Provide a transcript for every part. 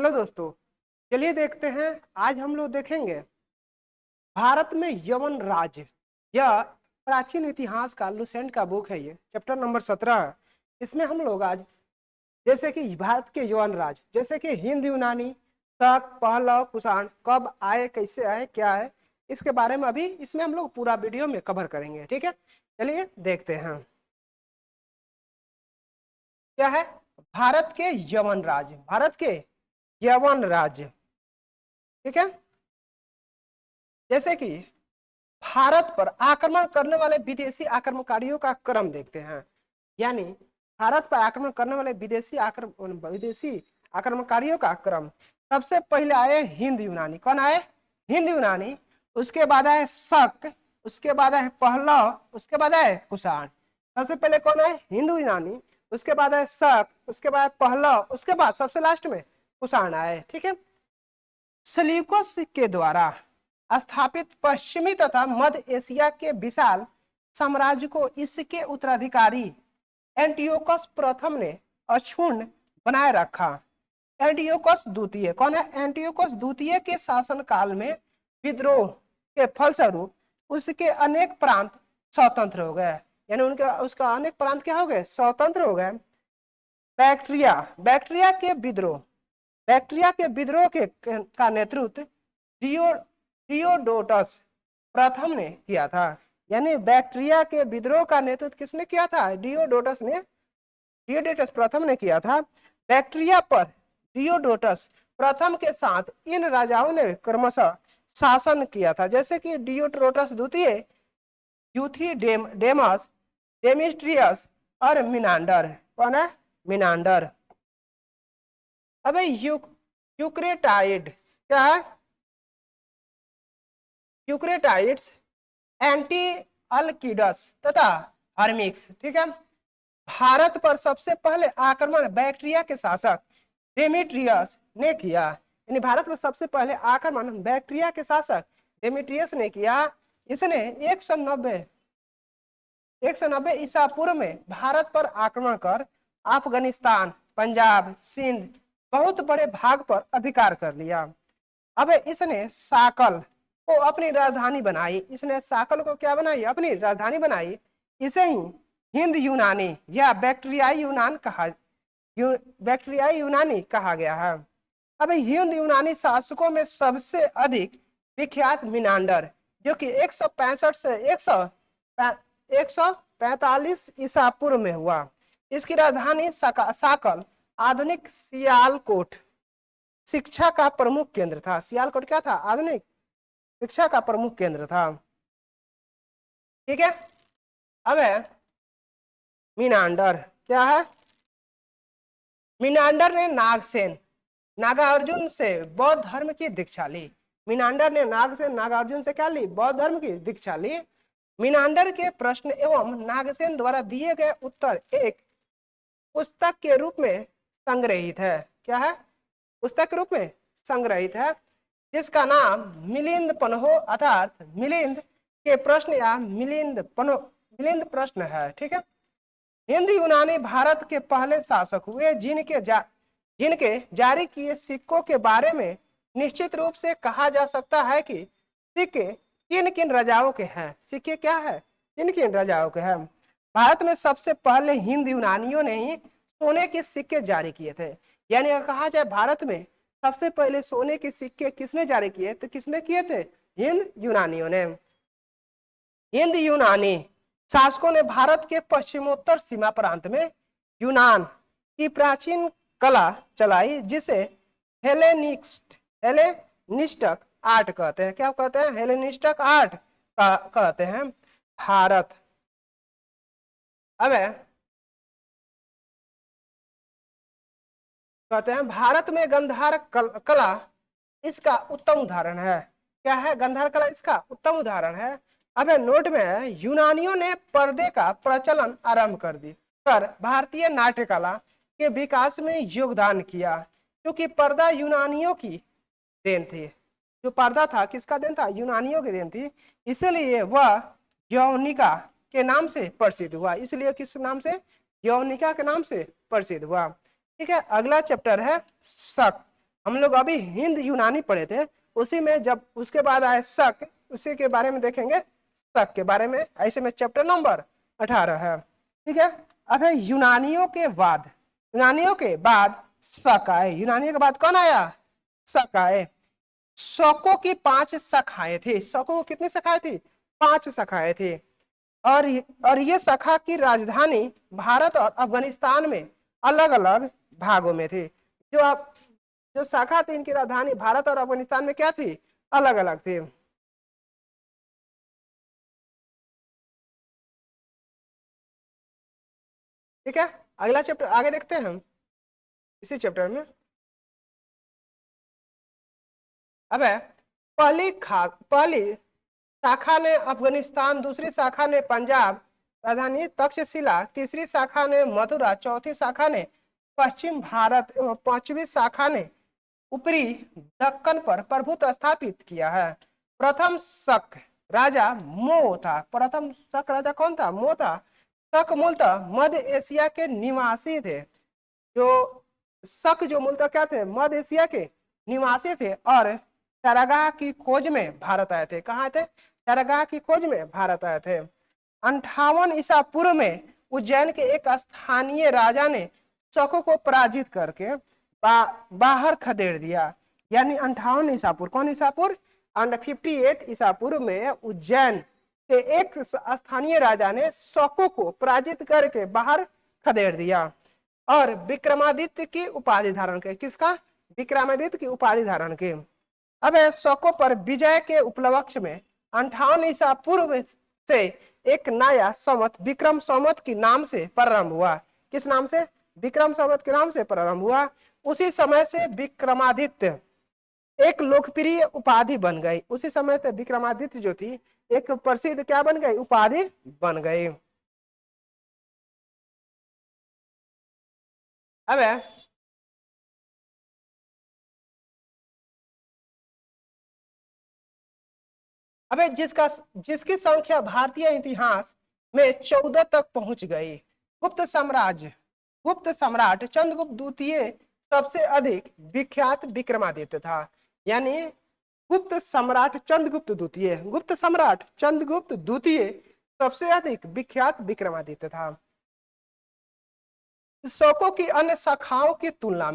Hello दोस्तों, चलिए देखते हैं। आज हम लोग देखेंगे भारत में यवन राज्य। यह प्राचीन इतिहास का लुसेंट का बुक है। ये चैप्टर नंबर 17 है। इसमें हम लोग आज जैसे कि भारत के यवन राज्य जैसे कि हिंद, यूनानी, शक, पहलव, कुषाण कब आए, कैसे आए, क्या है, इसके बारे में अभी इसमें हम लोग पूरा वीडियो में कवर करेंगे। ठीक है, चलिए देखते हैं क्या है भारत के यवन राज्य। भारत के यवन राज्य, ठीक है। जैसे कि भारत पर आक्रमण करने वाले विदेशी आक्रमणकारियों का क्रम देखते हैं। यानी भारत पर आक्रमण करने वाले विदेशी आक्रमणकारियों का क्रम। सबसे पहले आए हिंद यूनानी। कौन आए? हिंद यूनानी। उसके बाद आए शक, उसके बाद आए पहलव, उसके बाद आए कुषाण। सबसे पहले कौन आए? हिंदू यूनानी, उसके बाद आए शक, उसके बाद पहलव, उसके बाद सबसे लास्ट में कुषाण आए। ठीक है। सेल्यूकस के द्वारा स्थापित पश्चिमी तथा मध्य एशिया के विशाल साम्राज्य को इसके उत्तराधिकारी एंटियोकस प्रथम ने अक्षुण्ण बनाए रखा। एंटियोकस द्वितीय कौन है? एंटियोकस द्वितीय के शासन काल में विद्रोह के फलस्वरूप उसके अनेक प्रांत स्वतंत्र हो गए। यानी उसका अनेक प्रांत क्या हो गए? स्वतंत्र हो गए। बैक्ट्रिया के विद्रोह का नेतृत्व डियोडोटस प्रथम ने किया था। यानी बैक्ट्रिया के विद्रोह का नेतृत्व किसने किया था? डियोडोटस प्रथम ने किया था। बैक्ट्रिया पर डियोडोटस प्रथम के साथ इन राजाओं ने क्रमशः शासन किया था, जैसे कि डियोडोटस द्वितीय, यूथिडेमस, डेमिस्ट्रियस और मिनांडर। कौन है? मिनांडर। अबे यूक्रेटाइड्स क्या है? यूक्रेटाइड्स, एंटी अल्किडस तथा हर्मिक्स। ठीक है। भारत पर सबसे पहले आक्रमण बैक्ट्रिया के शासक डेमेट्रियस ने किया। यानी भारत में सबसे पहले आक्रमण बैक्ट्रिया के शासक डेमेट्रियस ने किया। इसने 190 ईसा पूर्व में भारत पर आक्रमण कर अफगानिस्तान, पंजाब, सिंध बहुत बड़े भाग पर अधिकार कर लिया। अब इसने साकल को अपनी राजधानी बनाई। इसने साकल को क्या बनाई? अपनी राजधानी बनाई। इसे ही हिंद यूनानी या बैक्ट्रियाई यूनानी कहा गया है। अब हिंद यूनानी शासकों में सबसे अधिक विख्यात मिनांडर, जो कि 165 से 145 ईसा पूर्व में हुआ। इसकी राजधानी साकल आधुनिक सियालकोट शिक्षा का प्रमुख केंद्र था। सियालकोट क्या था? आधुनिक शिक्षा का प्रमुख केंद्र था। ठीक है। अब है मिनांडर। क्या है? मिनांडर ने नागार्जुन से बौद्ध धर्म की दीक्षा ली। मिनांडर ने नागार्जुन से क्या ली? बौद्ध धर्म की दीक्षा ली। मिनांडर के प्रश्न एवं नागसेन द्वारा दिए गए उत्तर एक पुस्तक के रूप में संग्रहित है। क्या है? पुस्तक के रूप में संग्रहित है, जिसका नाम मिलिंद पन्हो अर्थात मिलिंद के प्रश्न या मिलिंद प्रश्न है। ठीक है। हिंद यूनानी भारत के पहले शासक हुए जिनके जारी किए सिक्कों के बारे में निश्चित रूप से कहा जा सकता है कि सिक्के किन किन राजाओं के हैं। सिक्के क्या है? किन किन राजाओं के हैं। भारत में सबसे पहले हिंद यूनानियों ने ही सोने के सिक्के जारी किए थे। यानी अगर कहा जाए भारत में सबसे पहले सोने के सिक्के किसने जारी किए, तो किसने किए थे? हिंद यूनानियों ने। हिंद यूनानी शासकों ने भारत के पश्चिमोत्तर सीमा प्रांत में यूनान की प्राचीन कला चलाई, जिसे हेलेनिस्टक आर्ट कहते हैं। क्या कहते हैं? हेलेनिस्टक आर्ट कहते हैं। भारत अब कहते हैं भारत में गंधार कला इसका उत्तम उदाहरण है। क्या है? गंधार कला इसका उत्तम उदाहरण है। अब नोट में है, यूनानियों ने पर्दे का प्रचलन आरंभ कर भारतीय नाट्य कला के विकास में योगदान किया, क्योंकि पर्दा यूनानियों की देन थी। जो पर्दा था किसका देन था? यूनानियों की देन थी। इसलिए वह यौनिका के नाम से प्रसिद्ध हुआ। इसलिए किस नाम से? यौनिका के नाम से प्रसिद्ध हुआ। ठीक है। अगला चैप्टर है शक। हम लोग अभी हिंद यूनानी पढ़े थे, उसी में जब उसके बाद आए शक, उसी के बारे में देखेंगे, शक के बारे में। ऐसे में चैप्टर नंबर 18 है। ठीक है, अब है यूनानियों के बाद शक आए। यूनानियों के बाद कौन आया? शक आए। शकों की 5 शाखाएं थी। शकों को कितनी शाखाएं थी? 5 शाखाएं थी। और ये शाखा की राजधानी भारत और अफगानिस्तान में अलग अलग भागों में थी। जो शाखा थी, इनकी राजधानी भारत और अफगानिस्तान में क्या थी? अलग अलग थी। ठीक है, अगला चैप्टर आगे देखते हैं हम इसी चैप्टर में। अब है पहली शाखा ने अफगानिस्तान, दूसरी शाखा ने पंजाब, राजधानी तक्षशिला, तीसरी शाखा ने मथुरा, चौथी शाखा ने पश्चिम भारत एवं पांचवी शाखा ने ऊपरी दक्कन पर प्रभुत्व स्थापित किया है। प्रथम शक राजा मो था। प्रथम शक राजा कौन था? मो था। शक मूलतः मध्य एशिया के निवासी थे। जो मूलतः क्या थे? मध्य एशिया के निवासी थे और चरागाह की खोज में भारत आए थे। कहाँ थे? चरागाह की खोज में भारत आए थे। 58 ईसा पूर्व में उज्जैन के एक स्थानीय राजा ने शकों को पराजित करके बाहर खदेड़ दिया। यानी 58 ईसा पूर्व, कौन ईसा पूर्व? 58 ईसा पूर्व में उज्जैन के एक स्थानीय राजा ने शकों को पराजित करके बाहर खदेड़ दिया और विक्रमादित्य की उपाधि धारण की। किसका? विक्रमादित्य की उपाधि धारण की। अब शकों पर विजय के उपलक्ष्य में 58 ईसा पूर्व से एक नया संवत विक्रम संवत के नाम से प्रारंभ हुआ। किस नाम से? विक्रम संवत के नाम से प्रारंभ हुआ। उसी समय से विक्रमादित्य एक लोकप्रिय उपाधि बन गई। उसी समय से विक्रमादित्य जो थी एक प्रसिद्ध क्या बन गई? उपाधि बन गई। अब अबे जिसकी संख्या भारतीय इतिहास में 14 तक पहुंच गई। गुप्त सम्राट चंद्रगुप्त द्वितीय सबसे अधिक विख्यात विक्रमादित्य था। यानी गुप्त सम्राट चंद्रगुप्त द्वितीय सबसे अधिक विख्यात विक्रमादित्य था। शकों की अन्य शाखाओं की तुलना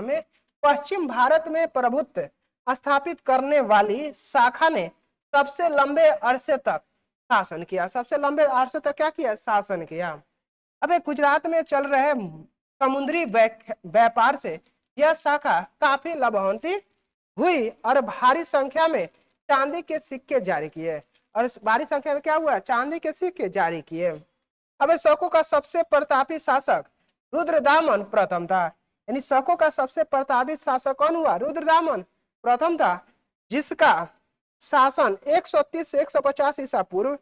में पश्चिम भारत में प्रभुत्व स्थापित करने वाली शाखा ने सबसे लंबे अरसे तक शासन किया। सबसे लंबे अरसे तक क्या किया? शासन किया। अब गुजरात में चल रहे समुद्री व्यापार से यह शाखा काफी लाभान्वित हुई और भारी संख्या में चांदी के सिक्के जारी किए। और भारी संख्या में क्या हुआ? चांदी के सिक्के जारी किए। अब शकों का सबसे प्रतापी शासक रुद्रदामन प्रथम था। यानी शकों का सबसे प्रतापी शासक कौन हुआ? रुद्रदामन प्रथम था, जिसका शासन 130 से 150 ईसा पूर्व,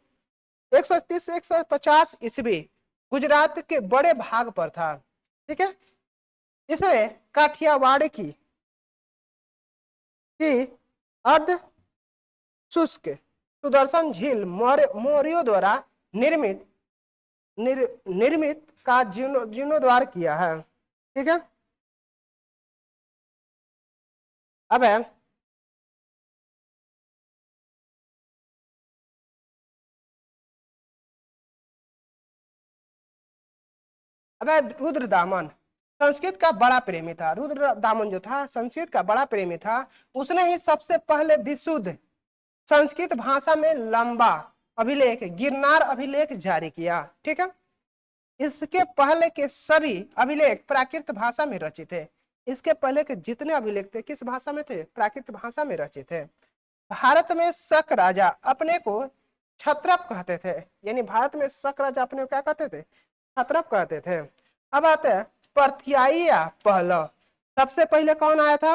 130 से 150 ईस्वी गुजरात के बड़े भाग पर था। ठीक है, इसने काठियावाड़ की अर्ध शुष्क सुदर्शन झील मौर्यों द्वारा निर्मित का जीर्णोद्धार किया है। ठीक है, अब रुद्रदामन संस्कृत का बड़ा प्रेमी था। रुद्रदामन जो था संस्कृत का बड़ा प्रेमी था। उसने ही सबसे पहले विशुद्ध संस्कृत भाषा में लंबा अभिलेख गिरनार अभिलेख जारी किया। ठीक है, इसके पहले के सभी अभिलेख प्राकृत भाषा में रचित थे। इसके पहले के जितने अभिलेख थे किस भाषा में थे? प्राकृत भाषा में रचित थे। भारत में शक राजा अपने को क्षत्रप कहते थे। यानी भारत में शक राजा अपने को क्या कहते थे? क्षत्रप कहते थे। अब आते हैं परथियाई या पहलव। सबसे पहले कौन आया था?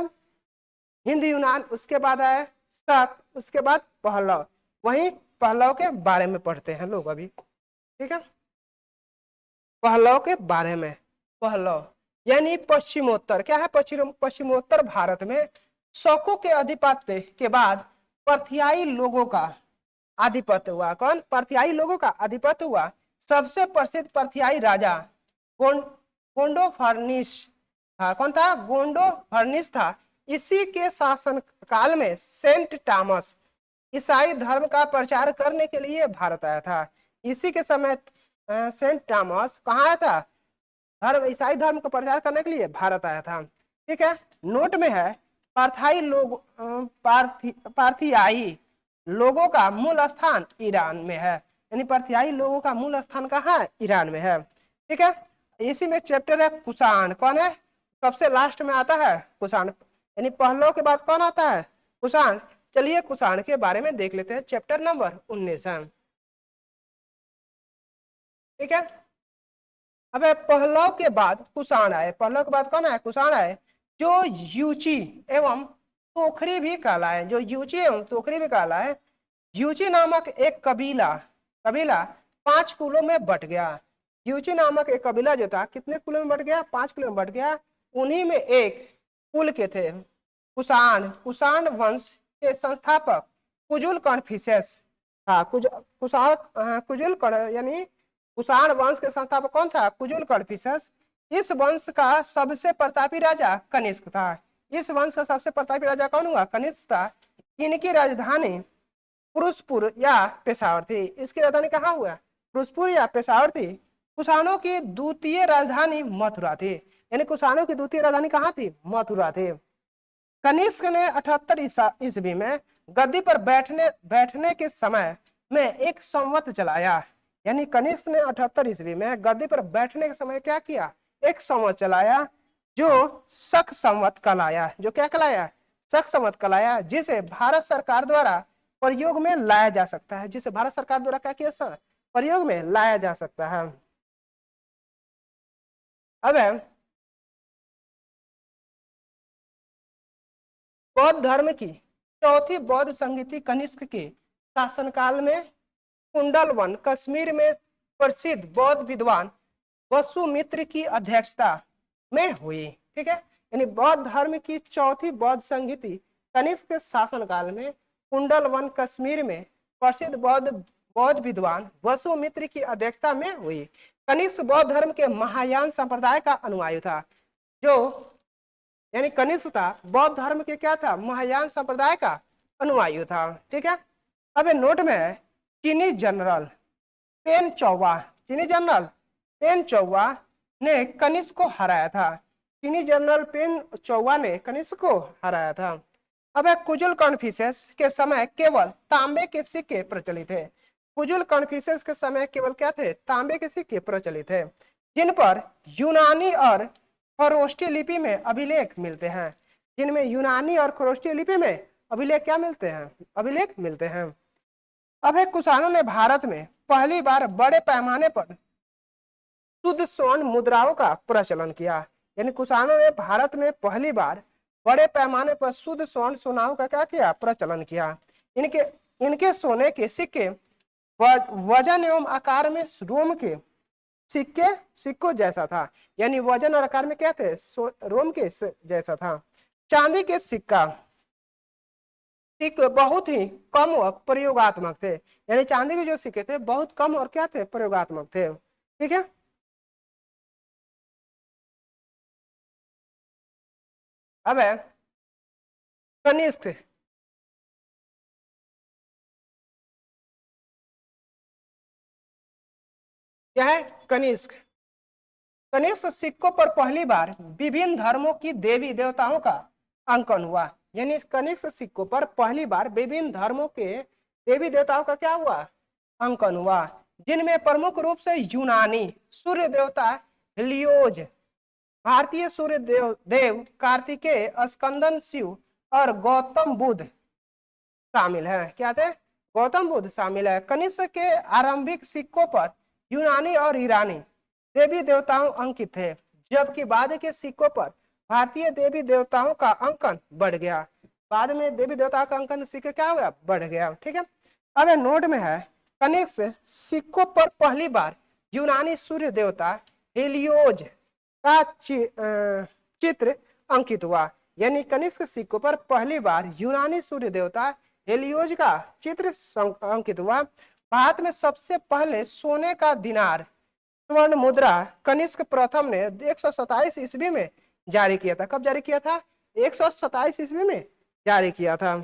हिंद यूनान, उसके बाद आया शक, उसके बाद पहलव। वही पहलव के बारे में पढ़ते हैं लोग अभी। ठीक है, पहलव के बारे में। पहलव यानी पश्चिमोत्तर, क्या है? पश्चिमोत्तर भारत में शकों के अधिपत्य के बाद परथियाई लोगों का आधिपत्य हुआ। कौन? परथियाई लोगों का आधिपत्य हुआ। सबसे प्रसिद्ध परथियाई राजा गोंडोफर्निस हाँ कौन था, गोंडो फर्निस था। इसी के शासन काल में सेंट थॉमस ईसाई धर्म का प्रचार करने के लिए भारत आया था। इसी के समय सेंट थॉमस कहाँ आया था, धर्म ईसाई धर्म का प्रचार करने के लिए भारत आया था। ठीक है, नोट में है पारथाई लोग पारथियाई लोगों का मूल स्थान ईरान में है, यानी पारथियाई लोगों का मूल स्थान कहाँ है, ईरान में है। ठीक है, इसी में चैप्टर है कुषाण, कौन है, सबसे लास्ट में आता है कुषाण, यानी पहलो के बाद कौन आता है, कुषाण। चलिए कुषाण के बारे में देख लेते हैं, चैप्टर नंबर 19 है। ठीक है, अब पहलव के बाद कुषाण आए, पहलव के बाद कौन आए, कुषाण आए, जो यूची एवं तोखरी भी कहलाए, जो यूची एवं तोखरी भी कहलाए। यूची नामक एक कबीला कबीला 5 कुलों में बट गया। यूची नामक एक कबीला जो था कितने कुलों में बट गया, 5 कुलों में बट गया। उन्हीं में एक कुल के थे कुषाण। कुषाण वंश के संस्थापक कुजुल कन्फ्यूशियस था। कुजुल यानी कुषाण वंश के संस्थापक कौन था, कुजुल कन्फ्यूशियस। इस वंश का सबसे प्रतापी राजा कनिष्क था। इस वंश का सबसे प्रतापी राजा कौन हुआ, कनिष्क था। इनकी राजधानी पुरुषपुर या पेशावर थी। इसकी राजधानी कहाँ हुआ, पुरुषपुर या पेशावर थी। कुषाणों की द्वितीय राजधानी मथुरा थी, यानी कुषाणों की द्वितीय राजधानी कहाँ थी, मथुरा थी। कनिष्क ने 78 ईस्वी में गद्दी पर बैठने के समय में एक संवत चलाया, यानी कनिष्क ने 78 ईस्वी में गद्दी पर बैठने के समय क्या किया, एक संवत चलाया, जो शक संवत कहलाया। जो क्या कहलाया, शक संवत कहलाया, जिसे भारत सरकार द्वारा प्रयोग में लाया जा सकता है। जिसे भारत सरकार द्वारा क्या किया, प्रयोग में लाया जा सकता है। अब बौद्ध धर्म की चौथी बौद्ध संगीति कनिष्क के शासनकाल में कुंडलवन कश्मीर में प्रसिद्ध बौद्ध विद्वान वसुमित्र की अध्यक्षता में हुई। ठीक है, यानी बौद्ध धर्म की चौथी बौद्ध संगीति कनिष्क के शासनकाल में कुंडलवन कश्मीर में प्रसिद्ध बौद्ध विद्वान वसुमित्र की अध्यक्षता में हुई। कनिष्क बौद्ध धर्म के महायान संप्रदाय का अनुयायी था। जो यानी कनिष्क था बौद्ध धर्म के क्या था, महायान संप्रदाय का अनुयायी था। ठीक है, अब नोट में है चीनी जनरल पेन चौवा ने कनिष्क को हराया था। चीनी जनरल पेन चौवा ने कनिष्क को हराया था। अब कुजुल कन्फ्यूशियस के समय केवल तांबे के सिक्के प्रचलित थे। कुजुल कन्फ्यूशियस के समय केवल क्या थे, तांबे के सिक्के प्रचलित थे, जिन पर यूनानी और खरोष्टी लिपि में अभिलेख मिलते हैं। जिनमें यूनानी और खरोष्टी लिपि में अभिलेख क्या मिलते हैं, अभिलेख मिलते हैं। अब कुषाणों ने भारत में पहली बार बड़े पैमाने पर शुद्ध स्वर्ण मुद्राओं का प्रचलन किया। यानी कुषाणों ने भारत में पहली बार बड़े पैमाने पर शुद्ध स्वर्ण सोनाओं का क्या किया, प्रचलन किया। इनके सोने के सिक्के वजन एवं आकार में रोम के सिक्कों जैसा था, यानी वजन और आकार में क्या थे, रोम के जैसा था। चांदी के सिक्का बहुत ही कम और प्रयोगात्मक थे, यानी चांदी के जो सिक्के थे बहुत कम और क्या थे, प्रयोगात्मक थे। ठीक है, अब है कनिष्क। क्या है, कनिष्क। कनिष्क सिक्कों पर पहली बार विभिन्न धर्मों की देवी देवताओं का अंकन हुआ। यानी कनिष्क सिक्कों पर पहली बार विभिन्न धर्मों के देवी देवताओं का क्या हुआ, अंकन हुआ, जिनमें प्रमुख रूप से यूनानी सूर्य देवता हेलियोज, भारतीय सूर्य देव कार्तिकेय, स्कंदन शिव और गौतम बुद्ध शामिल है। क्या थे, गौतम बुद्ध शामिल है। कनिष्क के आरंभिक सिक्कों पर यूनानी और ईरानी देवी देवताओं अंकित थे, जबकि बाद के सिक्कों पर भारतीय देवी देवताओं का अंकन बढ़ गया। बाद में देवी देवताओं का अंकन सिक्के क्या हो गया, बढ़ गया। ठीक है, अब नोट में है कनिष्क सिक्कों पर पहली बार यूनानी सूर्य देवता हेलियोज का चित्र अंकित हुआ। यानी कनिष्क सिक्कों पर पहली बार यूनानी सूर्य देवता हेलियोज का चित्र अंकित हुआ। भारत में सबसे पहले सोने का दिनार स्वर्ण मुद्रा कनिष्क प्रथम ने 127 ईस्वी में जारी किया था। कब जारी किया था? 127 ईस्वी में जारी किया था।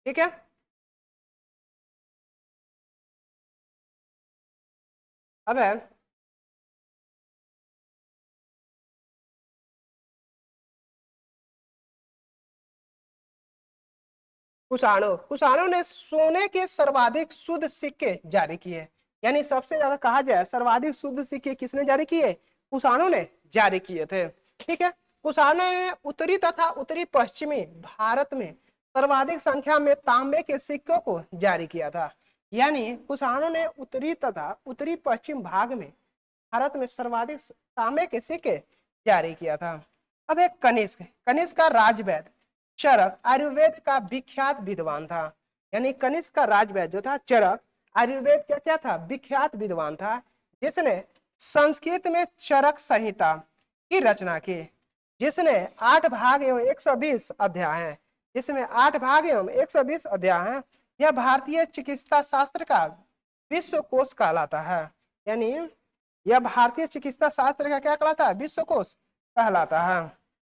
ठीक है। अब है कुषाणों। कुषाणों ने सोने के सर्वाधिक शुद्ध सिक्के जारी किए। यानी सबसे ज्यादा कहा जाए सर्वाधिक शुद्ध सिक्के किसने जारी किए? कुषाणों ने जारी किए थे। ठीक है। कुषाणों ने उत्तरी तथा उत्तरी पश्चिमी भारत में सर्वाधिक संख्या में तांबे के सिक्कों को जारी किया था। यानी कुषाणों ने उत्तरी तथा उत्तरी पश्चिम भाग में भारत में सर्वाधिक तांबे के सिक्के जारी किया था। अब एक कनिष्क। कनिष्क का राजवैद्य चरक आयुर्वेद का विख्यात विद्वान था। यानी कनिष्क का राजवैद्य जो था चरक आयुर्वेद का क्या था? विख्यात विद्वान था, जिसने संस्कृत में चरक संहिता की रचना की, जिसने 8 भाग एवं 120 अध्याय हैं। जिसमें 8 भाग एवं 120 अध्याय हैं। यह भारतीय चिकित्सा शास्त्र का विश्वकोश कहलाता है। यानी यह भारतीय चिकित्सा शास्त्र का क्या कहलाता है? विश्वकोश कहलाता है।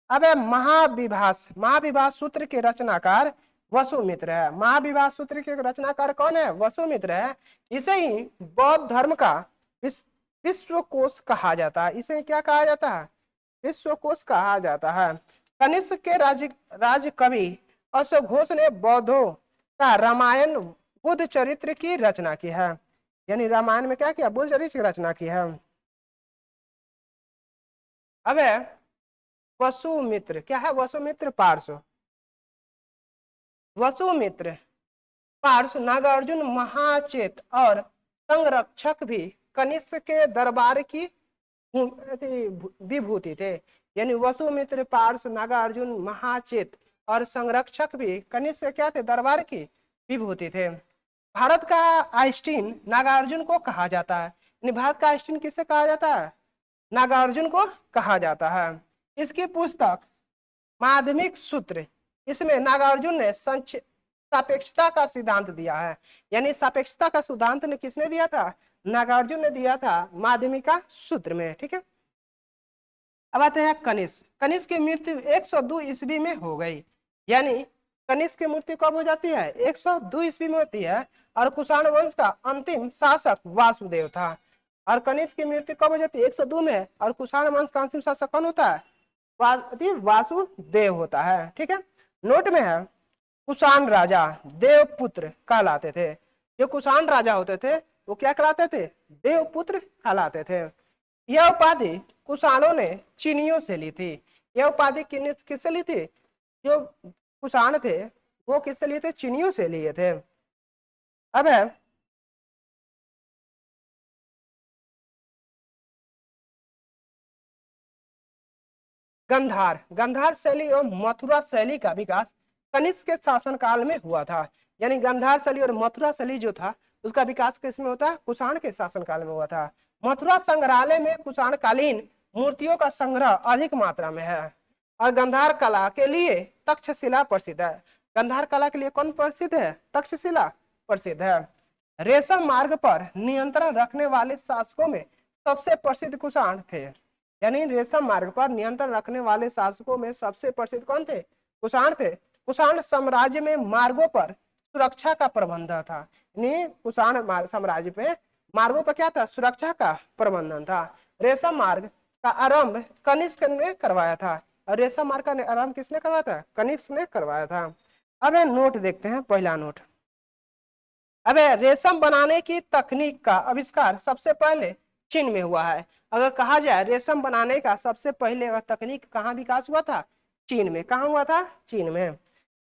अब है महाविभास। महाविभास सूत्र के रचनाकार वसुमित्र है। महाविभास सूत्र के रचनाकार कौन है? वसुमित्र है। इसे ही बौद्ध धर्म का विश्वकोश कहा जाता है। इसे क्या कहा जाता है? विश्वकोश कहा जाता है। कनिष्क के राज कवि अश्वघोष ने बौद्धों का रामायण बुद्ध चरित्र की रचना की है। यानी रामायण में क्या किया? बुद्ध चरित्र की रचना की है। अब है वसुमित्र। क्या है? वसुमित्र पार्श्व। वसुमित्र पार्श्व नागार्जुन महाचेत और संरक्षक भी कनिष्क के दरबार की विभूति थे। यानी वसुमित्र पार्श्व नागार्जुन महाचेत और संरक्षक भी कनिष्क क्या थे? दरबार की विभूति थे। भारत का आइंस्टीन नागार्जुन को कहा जाता है। यानी भारत का आइंस्टीन किसे कहा जाता है? नागार्जुन को कहा जाता है। इसकी पुस्तक माध्यमिक सूत्र, इसमें नागार्जुन ने सापेक्षता का सिद्धांत दिया है। यानी सापेक्षता का सिद्धांत ने किसने दिया था? नागार्जुन ने दिया था माध्यमिका सूत्र में। ठीक है। अब आते हैं कनिष्क। कनिष्क की मृत्यु 102 ईस्वी में हो गई। यानी कनिष्क की मृत्यु कब हो जाती है? 102 ईस्वी में होती है। और कुषाण वंश का अंतिम शासक वासुदेव था। और कनिष्क की मृत्यु कब हो जाती है? 102 में। और कुषाण वंश का अंतिम शासक कौन होता है? वासुदेव होता है। ठीक है। नोट में है कुषाण राजा देवपुत्र कहलाते थे। जो कुषाण राजा होते थे वो क्या कहलाते थे? देवपुत्र कहलाते थे। यह उपाधि कुषाणों ने चीनियों से ली थी। यह उपाधि किससे ली थी? जो कुषाण थे वो किससे लिए थे? चीनियों से लिए थे। अब है गंधार। गंधार शैली और मथुरा शैली का विकास कनिष्क के शासनकाल में हुआ था। यानी गंधार शैली और मथुरा शैली जो था उसका विकास किसमें होता है? कुषाण के शासनकाल में हुआ था। मथुरा संग्रहालय में कुषाण कालीन मूर्तियों का संग्रह अधिक मात्रा में है। और गंधार कला के लिए तक्षशिला प्रसिद्ध है। गंधार कला के लिए कौन प्रसिद्ध है? तक्षशिला प्रसिद्ध है। रेशम मार्ग पर नियंत्रण रखने वाले शासकों में सबसे प्रसिद्ध कुषाण थे। यानी रेशम मार्ग पर नियंत्रण रखने वाले शासकों में सबसे प्रसिद्ध कौन थे? कुषाण थे। कुषाण साम्राज्य में मार्गों पर सुरक्षा का प्रबंध था। यानी कुषाण साम्राज्य पे मार्गों पर क्या था? सुरक्षा का प्रबंधन था। रेशम मार्ग का आरंभ कनिष्क ने करवाया था। और रेशम मार्ग का आरंभ किसने करवाया था? कनिष्क ने करवाया था। अब नोट देखते हैं। पहला नोट, अब रेशम बनाने की तकनीक का आविष्कार सबसे पहले चीन में हुआ है। अगर कहा जाए रेशम बनाने का सबसे पहले अगर तकनीक कहाँ विकास हुआ था? चीन में। कहाँ हुआ था? चीन में।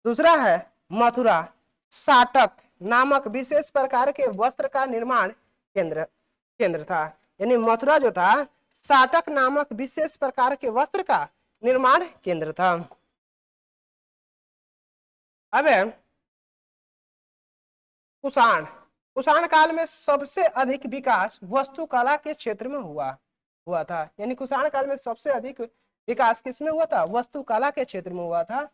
दूसरा है मथुरा साटक नामक विशेष प्रकार के वस्त्र का निर्माण केंद्र था। यानी मथुरा जो था साटक नामक विशेष प्रकार के वस्त्र का निर्माण केंद्र था। अब कुषाण। कुषाण काल में सबसे अधिक विकास वस्तुकला के क्षेत्र में हुआ था। यानी कुषाण काल में सबसे अधिक विकास किसमें हुआ था? वस्तुकला के क्षेत्र में हुआ था।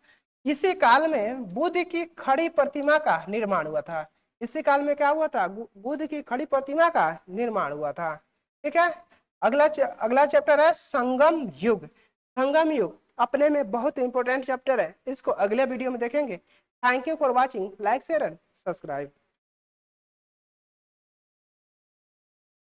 इसी काल में बुद्ध की खड़ी प्रतिमा का निर्माण हुआ था। इसी काल में क्या हुआ था? बुद्ध की खड़ी प्रतिमा का निर्माण हुआ था। ठीक है। अगला चैप्टर है संगम युग। संगम युग अपने में बहुत इंपॉर्टेंट चैप्टर है, इसको अगले वीडियो में देखेंगे। Thank you for watching, like share and subscribe.